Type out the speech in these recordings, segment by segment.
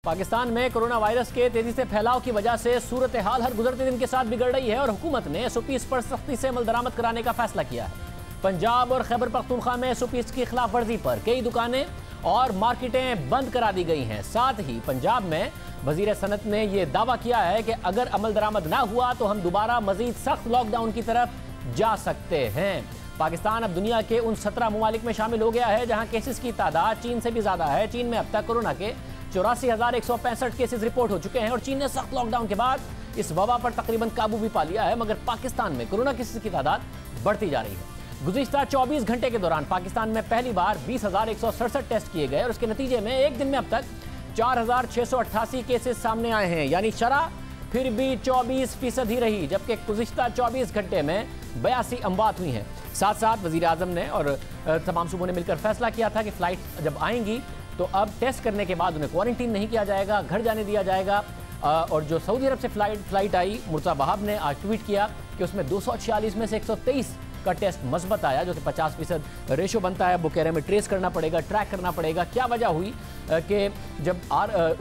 पाकिस्तान में corona virus के तेजी से फैलाव की वजह से सूरत हाल हर गुजरते दिन के साथ बिगड़ रही है और हुकूमत ने एसओपीज पर सख्ती से अमल दरामद कराने का फैसला किया है। पंजाब और खैबर पख्तूनख्वा में एसओपीज की खिलाफ वर्जी पर कई दुकानें और मार्केटें बंद करा दी गई हैं। साथ ही पंजाब में वजीर सनत ने यह दावा किया है कि अगर अमल दरामद ना हुआ तो हम दोबारा मजीद सख्त लॉकडाउन की तरफ जा सकते हैं। पाकिस्तान अब दुनिया के उन 17 ममालिक में शामिल हो गया है जहां केसेस की तादाद चीन से भी ज्यादा है। चीन में अब तक कोरोना के 84,165 केसेस रिपोर्ट हो चुके हैं और चीन ने सख्त लॉकडाउन के बाद इस वबा पर तकरीबन काबू भी पा लिया है, मगर पाकिस्तान में कोरोना केसेस की तादाद बढ़ती जा रही है। गुज़िश्ता 24 घंटे के दौरान पाकिस्तान में पहली बार 20,167 टेस्ट किए गए और उसके नतीजे में एक दिन में अब तक 4,688 केसेस सामने आए हैं, यानी शरह फिर भी 24% ही रही, जबकि गुज़िश्ता 24 घंटे में 82 अमवात हुई हैं। साथ साथ वज़ीर आज़म ने और तमाम सूबों ने मिलकर फैसला किया था कि फ़्लाइट जब आएंगी तो अब टेस्ट करने के बाद उन्हें क्वारंटीन नहीं किया जाएगा, घर जाने दिया जाएगा। और जो सऊदी अरब से फ्लाइट आई, मुर्तज़ा वहाब ने आज ट्वीट किया कि उसमें 246 में से 123 का टेस्ट मस्बत आया, जो कि 50% रेशो बनता है। वो कह रहे हैं ट्रेस करना पड़ेगा, ट्रैक करना पड़ेगा क्या वजह हुई कि जब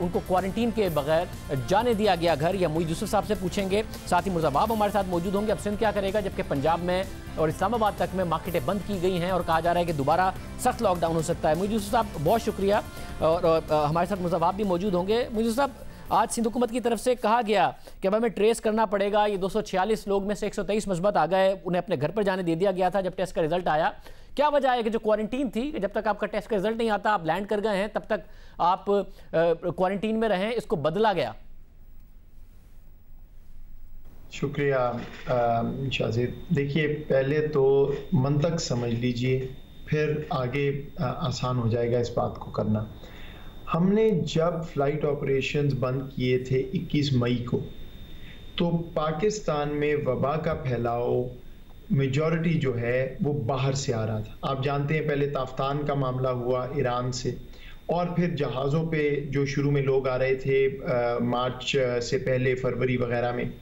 उनको क्वारंटीन के बगैर जाने दिया गया घर, या मुईद यूसुफ साहब से पूछेंगे। साथ ही मुर्तज़ा वहाब हमारे साथ मौजूद होंगे। अब सिंध क्या करेगा, जबकि पंजाब में और इस्लामाबाद तक में मार्केटें बंद की गई हैं और कहा जा रहा है कि दोबारा सख्त लॉकडाउन हो सकता है। मुईद यूसुफ साहब बहुत शुक्रिया, और हमारे साथ मुर्तज़ा वहाब भी मौजूद होंगे। मुईद यूसुफ साहब, आज सिंध हुकूमत की तरफ से कहा गया कि अब हमें ट्रेस करना पड़ेगा, ये 246 लोग में से 123 मस्बत आ गए, उन्हें अपने घर पर जाने दे दिया गया था जब टेस्ट का रिजल्ट आया। क्या वजह है कि जो क्वारंटीन थी, जब तक आपका टेस्ट का रिजल्ट नहीं आता, आप लैंड कर गए हैं, तब तक आप क्वारंटीन में रहें, इसको बदला गया? शुक्रिया शाजिद। देखिए, पहले तो मंतक समझ लीजिए, फिर आगे आसान हो जाएगा इस बात को करना। हमने जब फ्लाइट ऑपरेशंस बंद किए थे 21 मई को, तो पाकिस्तान में वबा का फैलाव मेजॉरिटी जो है वो बाहर से आ रहा था। आप जानते हैं, पहले ताफ्तान का मामला हुआ ईरान से, और फिर जहाज़ों पे जो शुरू में लोग आ रहे थे मार्च से पहले, फरवरी वगैरह में,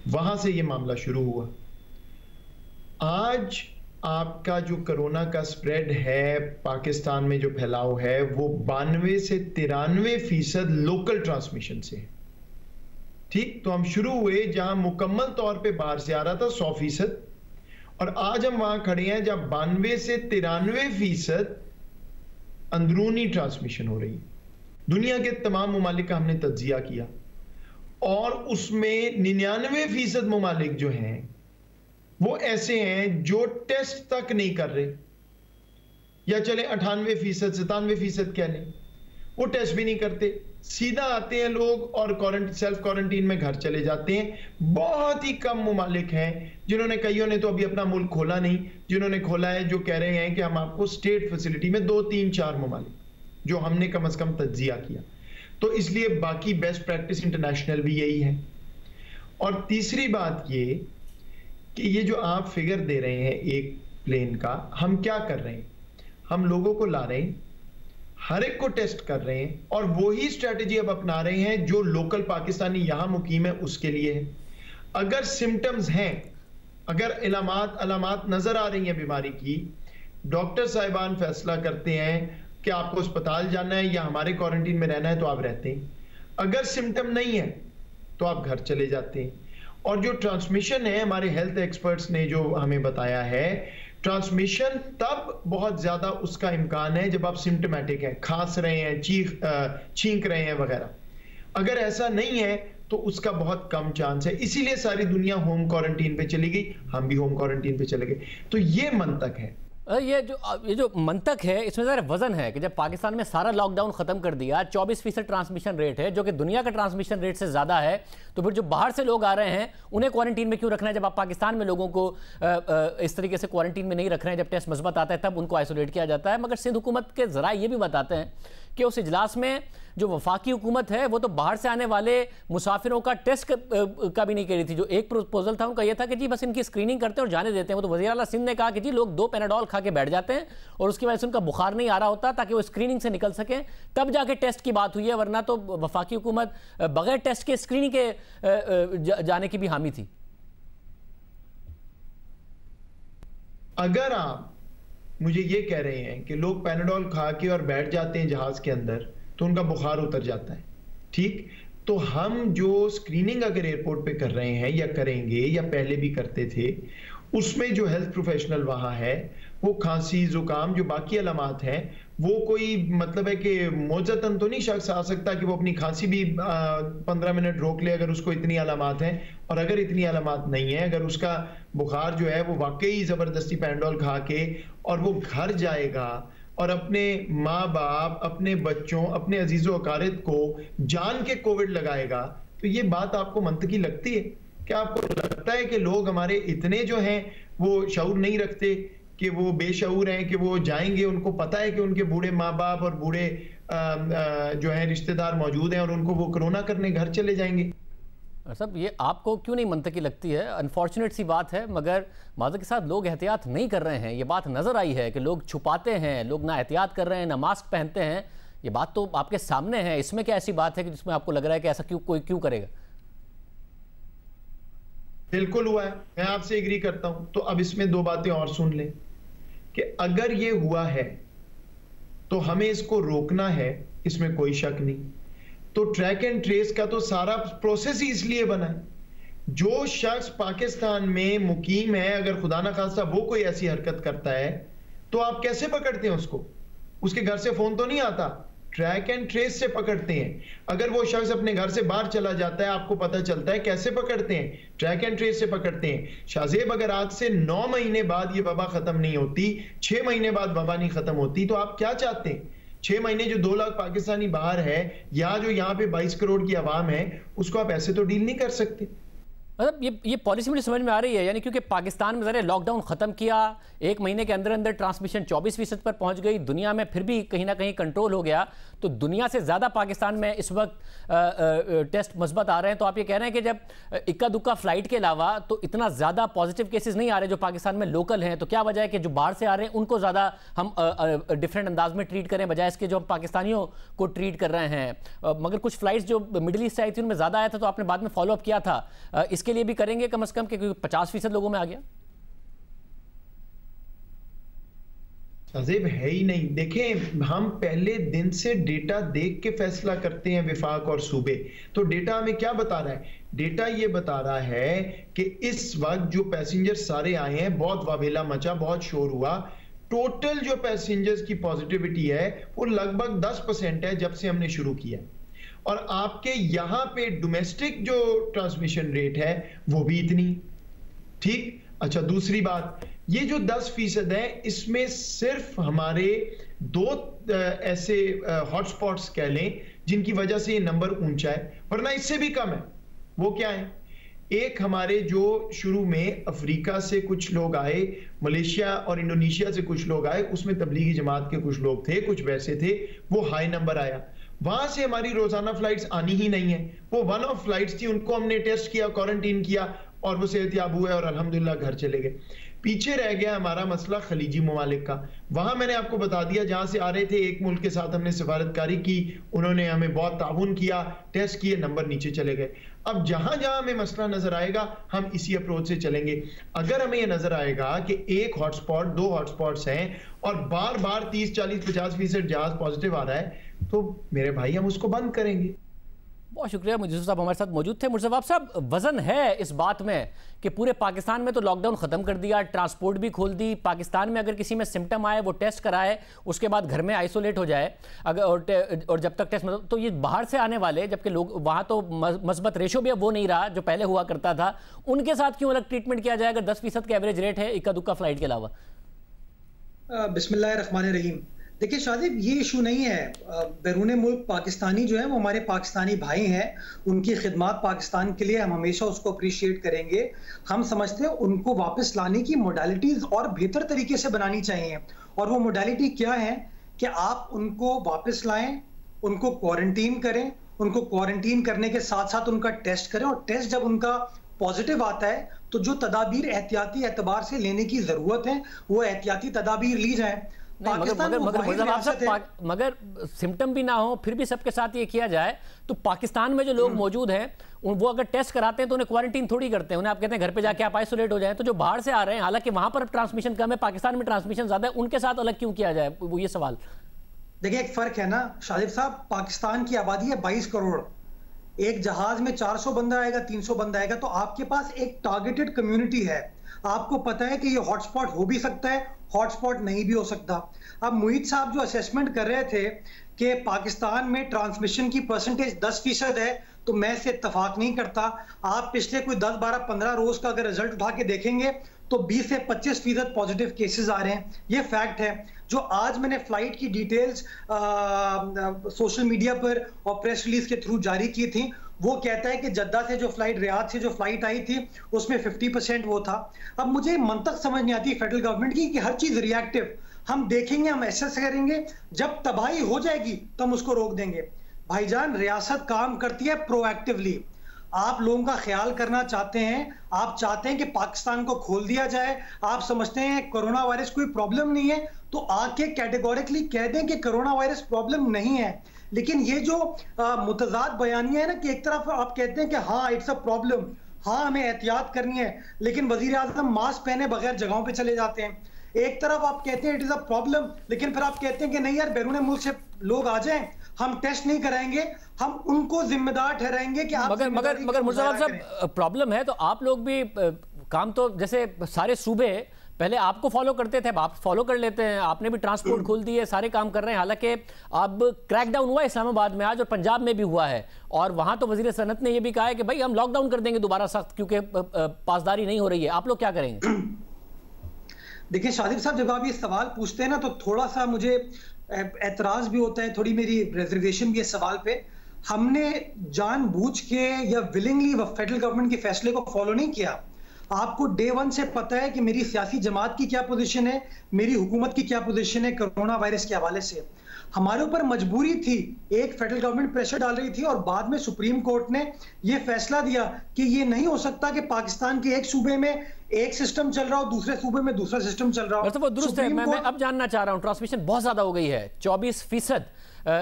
वहाँ से ये मामला शुरू हुआ। आज आपका जो कोरोना का स्प्रेड है, पाकिस्तान में जो फैलाव है, वो 92 से 93% लोकल ट्रांसमिशन से है। ठीक, तो हम शुरू हुए जहां मुकम्मल तौर पे बाहर से आ रहा था 100%, और आज हम वहां खड़े हैं जब 92 से 93% अंदरूनी ट्रांसमिशन हो रही है। दुनिया के तमाम ममालिक का हमने तज्जिया किया और उसमें 99% ममालिक जो हैं वो ऐसे हैं जो टेस्ट तक नहीं कर रहे, या चले 98%, 97% कह लें, वो टेस्ट भी नहीं करते, सीधा आते हैं लोग और सेल्फ क्वारंटीन में घर चले जाते हैं। बहुत ही कम ममालिक हैं जिन्होंने, कईयों ने तो अभी अपना मुल्क खोला नहीं, जिन्होंने खोला है, जो कह रहे हैं कि हम आपको स्टेट फैसिलिटी में 2, 3, 4 ममालिक जो हमने कम से कम तज्जिया किया। तो इसलिए बाकी बेस्ट प्रैक्टिस इंटरनेशनल भी यही है। और तीसरी बात ये कि ये जो आप फिगर दे रहे हैं एक प्लेन का, हम क्या कर रहे हैं, हम लोगों को ला रहे हैं, हर एक को टेस्ट कर रहे हैं, और वही स्ट्रेटजी अब अपना रहे हैं जो लोकल पाकिस्तानी यहां मुकीम है उसके लिए है। अगर सिम्टम्स हैं, अगर अलामात नजर आ रही हैं बीमारी की, डॉक्टर साहिबान फैसला करते हैं कि आपको अस्पताल जाना है या हमारे क्वारंटीन में रहना है, तो आप रहते हैं। अगर सिम्टम नहीं है तो आप घर चले जाते हैं। और जो ट्रांसमिशन है, हमारे हेल्थ एक्सपर्ट्स ने जो हमें बताया है, ट्रांसमिशन तब बहुत ज्यादा उसका इम्कान है जब आप सिम्टोमेटिक हैं, खांस रहे हैं, छींक रहे हैं वगैरह। अगर ऐसा नहीं है तो उसका बहुत कम चांस है। इसीलिए सारी दुनिया होम क्वारंटीन पे चली गई, हम भी होम क्वारंटीन पे चले गए। तो ये मंतक है। ये जो मंतक है, इसमें ज़रा वजन है कि जब पाकिस्तान में सारा लॉकडाउन खत्म कर दिया, 24% ट्रांसमिशन रेट है जो कि दुनिया का ट्रांसमिशन रेट से ज़्यादा है, तो फिर जो बाहर से लोग आ रहे हैं उन्हें क्वारंटीन में क्यों रखना है? जब आप पाकिस्तान में लोगों को इस तरीके से क्वारंटीन में नहीं रख रहे हैं, जब टेस्ट मस्बत आता है तब उनको आइसोलेट किया जाता है। मगर सिंध हुकूमत के ज़रा ये भी बताते हैं कि उस इजलास में जो वफाकी हुकूमत है वो तो बाहर से आने वाले मुसाफिरों का टेस्ट का भी नहीं कह रही थी। जो एक प्रपोजल था उनका ये था कि जी बस इनकी स्क्रीनिंग करते हैं और जाने देते हैं। वो तो वज़ीर आला सिंध ने कहा कि जी लोग 2 पैनाडोल खा के बैठ जाते हैं और उसकी वजह से उनका बुखार नहीं आ रहा होता, ताकि वो स्क्रीनिंग से निकल सकें, तब जाके टेस्ट की बात हुई है, वरना तो वफाकी हुकूमत बगैर टेस्ट के स्क्रीनिंग के जाने की भी हामी थी। अगर आप मुझे ये कह रहे हैं कि लोग पैनाडोल खा के और बैठ जाते हैं जहाज के अंदर तो उनका बुखार उतर जाता है, ठीक, तो हम जो स्क्रीनिंग अगर एयरपोर्ट पे कर रहे हैं या करेंगे या पहले भी करते थे, उसमें जो हेल्थ प्रोफेशनल वहां है, वो खांसी जुकाम जो बाकी अलामात हैं, वो कोई मतलब है कि मौजतन तो नहीं शख्स आ सकता कि वो अपनी खांसी भी 15 मिनट रोक ले अगर उसको इतनी अलामात हैं। और अगर इतनी अलामात नहीं है, अगर उसका बुखार जो है वो वाकई जबरदस्ती पैंडोल खा के और वो घर जाएगा और अपने माँ बाप, अपने बच्चों, अपने अजीजों अकारिब को जान के कोविड लगाएगा, तो ये बात आपको मंतकी लगती है? क्या आपको लगता है कि लोग हमारे इतने जो हैं वो शऊर नहीं रखते, कि वो बेशऊर हैं, कि वो जाएंगे, उनको पता है कि उनके बूढ़े माँ बाप और बूढ़े जो हैं रिश्तेदार मौजूद हैं और उनको वो कोरोना करने घर चले जाएंगे? सब ये आपको क्यों नहीं मंतकी लगती है? अनफॉर्चुनेट सी बात है, मगर माज़रत के साथ लोग एहतियात नहीं कर रहे हैं। ये बात नज़र आई है कि लोग छुपाते हैं, लोग ना एहतियात कर रहे हैं, ना मास्क पहनते हैं। ये बात तो आपके सामने है। इसमें क्या ऐसी बात है कि जिसमें आपको लग रहा है कि ऐसा कोई क्यों करेगा? बिल्कुल हुआ है, मैं आपसे एग्री करता हूं। तो अब इसमें दो बातें और सुन लें कि अगर ये हुआ है तो हमें इसको रोकना है, इसमें कोई शक नहीं। तो ट्रैक एंड ट्रेस का तो सारा प्रोसेस ही इसलिए बना है। जो शख्स पाकिस्तान में मुकीम है, अगर खुदा ना खास्ता वो कोई ऐसी हरकत करता है, तो आप कैसे पकड़ते हैं उसको? उसके घर से फोन तो नहीं आता, ट्रैक एंड ट्रेस से पकड़ते हैं। अगर वो शख्स अपने घर से बाहर चला जाता है, आपको पता चलता है, कैसे पकड़ते हैं? ट्रैक एंड ट्रेस से पकड़ते हैं। शाहजेब, अगर आज से 9 महीने बाद ये वबा खत्म नहीं होती, 6 महीने बाद वबा नहीं खत्म होती, तो आप क्या चाहते हैं? 6 महीने जो 2 लाख पाकिस्तानी बाहर है, या जो यहाँ पे 22 करोड़ की आवाम है, उसको आप ऐसे तो डील नहीं कर सकते। मतलब ये पॉलिसी मुझे समझ में आ रही है, यानी क्योंकि पाकिस्तान में ज़रा लॉकडाउन ख़त्म किया, 1 महीने के अंदर अंदर ट्रांसमिशन 24% पर पहुंच गई, दुनिया में फिर भी कहीं ना कहीं कंट्रोल हो गया, तो दुनिया से ज़्यादा पाकिस्तान में इस वक्त टेस्ट मस्बत आ रहे हैं। तो आप ये कह रहे हैं कि जब इक्का दुक्का फ्लाइट के अलावा तो इतना ज़्यादा पॉजिटिव केसेस नहीं आ रहे जो पाकिस्तान में लोकल हैं, तो क्या वजह है कि जो बाहर से आ रहे हैं उनको ज़्यादा हम डिफरेंट अंदाज में ट्रीट करें बजाय इसके जो हम पाकिस्तानियों को ट्रीट कर रहे हैं? मगर कुछ फ्लाइट्स जो मिडिल ईस्ट से आई थी उनमें ज़्यादा आया था, तो आपने बाद में फॉलोअप किया था, इसके लिए भी करेंगे कम से कम, क्योंकि 50% लोगों में आ गया। अजीब है ही नहीं। देखें, हम पहले दिन से डेटा देख के फैसला करते हैं, विफाक और सूबे। तो डेटा हमें क्या बता रहा है? डेटा ये बता रहा है कि इस वक्त जो पैसेंजर सारे आए हैं, बहुत वावेला मचा, बहुत शोर हुआ। टोटल जो पैसेंजर्स की पॉजिटिविटी है वो लगभग 10% है जब से हमने शुरू किया। और आपके यहां पे डोमेस्टिक जो ट्रांसमिशन रेट है वो भी इतनी। ठीक, अच्छा, दूसरी बात, ये जो 10% है, इसमें सिर्फ हमारे 2 ऐसे हॉटस्पॉट्स कह लें जिनकी वजह से ये नंबर ऊंचा है, वरना इससे भी कम है। वो क्या है? एक हमारे जो शुरू में अफ्रीका से कुछ लोग आए, मलेशिया और इंडोनेशिया से कुछ लोग आए, उसमें तबलीगी जमात के कुछ लोग थे, कुछ वैसे थे, वो हाई नंबर आया। वहां से हमारी रोजाना फ्लाइट्स आनी ही नहीं है, वो वन ऑफ फ्लाइट्स थी, उनको हमने टेस्ट किया, क्वारंटीन किया और वो सेहतयाब हुए और अल्हम्दुलिल्लाह घर चले गए। पीछे रह गया हमारा मसला खलीजी ममालिक का। वहां मैंने आपको बता दिया, जहां से आ रहे थे, एक मुल्क के साथ हमने सफारतकारी की, उन्होंने हमें बहुत ताउन किया, टेस्ट किए, नंबर नीचे चले गए। अब जहां जहां हमें मसला नजर आएगा हम इसी अप्रोच से चलेंगे। अगर हमें यह नजर आएगा कि एक हॉटस्पॉट, 2 हॉटस्पॉट्स हैं और बार बार 30, 40, 50% जहाज पॉजिटिव आ रहा है, तो मेरे भाई हम उसको बंद करेंगे। बहुत शुक्रिया, मुर्तज़ा साहब हमारे साथ मौजूद थे। मुर्तज़ा साहब, वजन है इस बात में कि पूरे पाकिस्तान में तो लॉकडाउन ख़त्म कर दिया, ट्रांसपोर्ट भी खोल दी, पाकिस्तान में अगर किसी में सिम्टम आए वो टेस्ट कराए, उसके बाद घर में आइसोलेट हो जाए, अगर और जब तक टेस्ट मतलब, तो ये बाहर से आने वाले, जबकि लोग वहाँ तो मस्बत रेशो भी अब वो नहीं रहा जो पहले हुआ करता था, उनके साथ क्यों अलग ट्रीटमेंट किया जाए अगर 10% का एवरेज रेट है इक्का दुक्का फ्लाइट के अलावा? बिस्मिल्लाहिर्रहमानिर्रहीम। देखिए शादिब, ये इशू नहीं है। बैरून मुल्क पाकिस्तानी जो है वो हमारे पाकिस्तानी भाई हैं, उनकी खिदमत पाकिस्तान के लिए हम हमेशा उसको अप्रिशिएट करेंगे। हम समझते हैं उनको वापस लाने की मोडालिटीज़ और बेहतर तरीके से बनानी चाहिए, और वो मोडालिटी क्या है कि आप उनको वापस लाएं, उनको क्वारंटीन करें, उनको क्वारंटीन करने के साथ साथ उनका टेस्ट करें, और टेस्ट जब उनका पॉजिटिव आता है तो जो तदाबीर एहतियाती एतबार से लेने की जरूरत है वो एहतियाती तदाबीर ली जाए। मगर सिम्टम भी ना हो फिर भी सबके साथ ये किया जाए, तो पाकिस्तान में जो लोग मौजूद हैं वो अगर टेस्ट कराते हैं तो उन्हें क्वारंटीन थोड़ी करते हैं, उन्हें आप कहते हैं घर पे जाके आप आइसोलेट हो जाएं। तो जो बाहर से आ रहे हैं, हालांकि वहां पर ट्रांसमिशन कम है, पाकिस्तान में ट्रांसमिशन ज्यादा है, उनके साथ अलग क्यों किया जाए? वो ये सवाल। देखिए, एक फर्क है ना शाहिद साहब, पाकिस्तान की आबादी है 22 करोड़, एक जहाज में 400 बंदा आएगा, 300 बंदा आएगा, तो आपके पास एक टारगेटेड कम्युनिटी है। आपको पता है कि ये हॉटस्पॉट हो भी सकता है, हॉटस्पॉट नहीं भी हो सकता। अब मोहित साहब जो असेसमेंट कर रहे थे कि पाकिस्तान में ट्रांसमिशन की परसेंटेज 10% है, तो मैं इससे इत्तेफाक नहीं करता। आप पिछले कोई 10, 12, 15 रोज का अगर रिजल्ट उठा के देखेंगे तो 20 से 25% पॉजिटिव केसेस आ रहे हैं, ये फैक्ट है। जो आज मैंने फ्लाइट की डिटेल्स सोशल मीडिया पर और प्रेस रिलीज के थ्रू जारी की थी, वो कहता है कि जद्दा से जो फ्लाइट, रियाद से जो फ्लाइट आई थी उसमें 50% वो था। अब मुझे मंतक समझ नहीं आती फेडरल गवर्नमेंट की कि हर चीज रिएक्टिव, हम देखेंगे, हम एसेस करेंगे, जब तबाही हो जाएगी तो हम उसको रोक देंगे। भाईजान, रियासत काम करती है प्रोएक्टिवली। आप लोगों का ख्याल करना चाहते हैं, आप चाहते हैं कि पाकिस्तान को खोल दिया जाए, आप समझते हैं कोरोना वायरस कोई प्रॉब्लम नहीं है, तो आके कैटेगोरिकली कह दें कि कोरोना वायरस प्रॉब्लम नहीं है। लेकिन ये जो मुतजाद बयानियां है ना, कि एक तरफ आप कहते हैं कि हाँ इट्स अ प्रॉब्लम, हाँ हमें एहतियात करनी है, लेकिन वजीर आजम मास्क पहने बगैर जगहों पे चले जाते हैं। एक तरफ आप कहते हैं इट इज अ प्रॉब्लम, लेकिन फिर आप कहते हैं कि नहीं यार, बैरून मुल्क से लोग आ जाएं, हम टेस्ट नहीं कराएंगे, हम उनको जिम्मेदार ठहराएंगे कि आप मगर मुर्तज़ा साहब, प्रॉब्लम है तो आप लोग भी काम तो जैसे सारे सूबे पहले आपको फॉलो करते थे, अब आप फॉलो कर लेते हैं, आपने भी ट्रांसपोर्ट खोल दिए, सारे काम कर रहे हैं। हालांकि अब क्रैकडाउन हुआ है इस्लामाबाद में आज और पंजाब में भी हुआ है, और वहां तो वजीर सनत ने यह भी कहा है कि भाई हम लॉकडाउन कर देंगे दोबारा सख्त, क्योंकि पासदारी नहीं हो रही है। आप लोग क्या करेंगे? देखिए शादिब साहब, जब आप ये सवाल पूछते हैं ना तो थोड़ा सा मुझे एतराज भी होता है, थोड़ी मेरी रिजर्वेशन भी है सवाल पे। हमने जानबूझ के या विलिंगली फेडरल गवर्नमेंट के फैसले को फॉलो नहीं किया। आपको डे वन से पता है कि मेरी सियासी जमात की क्या पोजीशन है, मेरी हुकूमत की क्या पोजीशन है कोरोना वायरस के हवाले से। हमारे ऊपर मजबूरी थी, एक फेडरल गवर्नमेंट प्रेशर डाल रही थी और बाद में सुप्रीम कोर्ट ने यह फैसला दिया कि ये नहीं हो सकता कि पाकिस्तान के एक सूबे में एक सिस्टम चल रहा हो, दूसरे सूबे में दूसरा सिस्टम चल रहा हो। तो वो दुरुस्त है। मैं अब जानना चाह रहा हूं, ट्रांसमिशन बहुत ज्यादा हो गई है, 24%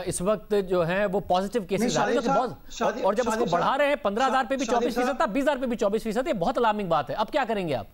इस वक्त जो है वो पॉजिटिव केसेस आ रहे हैं, और जब उसको बढ़ा रहे हैं 15,000 पे भी 24% था, 20,000 पे भी 24%, ये बहुत अलार्मिंग बात है। अब क्या करेंगे आप?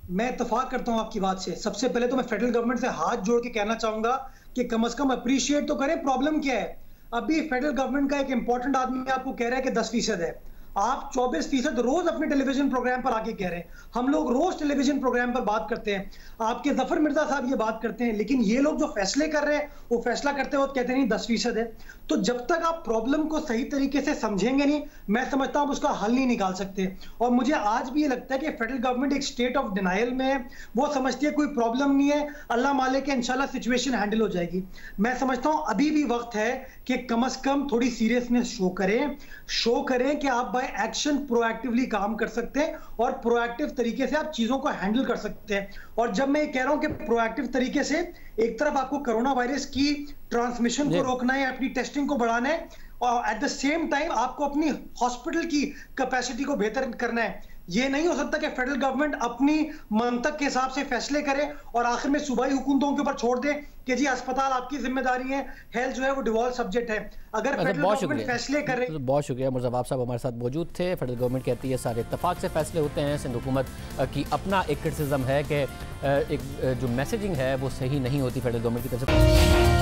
मैं इत्तेफाक करता हूं आपकी बात से। सबसे पहले तो मैं फेडरल गवर्नमेंट से हाथ जोड़ के कहना चाहूंगा कि कम से कम अप्रिशिएट तो करें, प्रॉब्लम क्या है। अभी फेडरल गवर्नमेंट का एक इंपॉर्टेंट आदमी आपको कह रहा है कि 10% है, आप 24% रोज अपने टेलीविजन प्रोग्राम पर आके कह रहे हैं। हम लोग रोज टेलीविजन प्रोग्राम पर बात करते हैं, आपके जफर मिर्जा साहब ये बात करते हैं, लेकिन ये लोग जो फैसले कर रहे हैं वो फैसला करते वक्त कहते नहीं 10% है। तो जब तक आप प्रॉब्लम को सही तरीके से समझेंगे नहीं, मैं समझता हूं उसका हल नहीं निकाल सकते। और मुझे आज भी ये लगता है कि फेडरल गवर्नमेंट एक स्टेट ऑफ डिनायल में है, वो समझती है कोई प्रॉब्लम नहीं है, अल्लाह मालिक है, इंशाल्लाह सिचुएशन हैंडल हो जाएगी। मैं समझता हूं अभी भी वक्त है कि कम से कम थोड़ी सीरियसनेस शो करें कि आप बाय एक्शन प्रोएक्टिवली काम कर सकते हैं और प्रोएक्टिव तरीके से आप चीजों को हैंडल कर सकते हैं। और जब मैं ये कह रहा हूं कि प्रोएक्टिव तरीके से, एक तरफ आपको कोरोना वायरस की ट्रांसमिशन को रोकना है, अपनी टेस्टिंग को बढ़ाना है, और एट द सेम टाइम आपको अपनी हॉस्पिटल की कैपेसिटी को बेहतर करना है। ये नहीं हो सकता कि फेडरल गवर्नमेंट अपनी मंतक के हिसाब से फैसले करे और आखिर में सूबाई हुकूमतों के ऊपर छोड़ दे कि जी अस्पताल आपकी जिम्मेदारी है, हेल्थ जो है वो डिवॉल्व सब्जेक्ट है। अगर फेडरल गवर्नमेंट फैसले करे। बहुत शुक्रिया मुर्तज़ा साहब हमारे साथ मौजूद थे। फेडरल गवर्नमेंट कहती है सारे इत्तेफाक से फैसले होते हैं। सिंध हुकूमत की अपना एक क्रिटिसिज्म है कि एक जो मैसेजिंग है वो सही नहीं होती फेडरल गवर्नमेंट की तरफ से।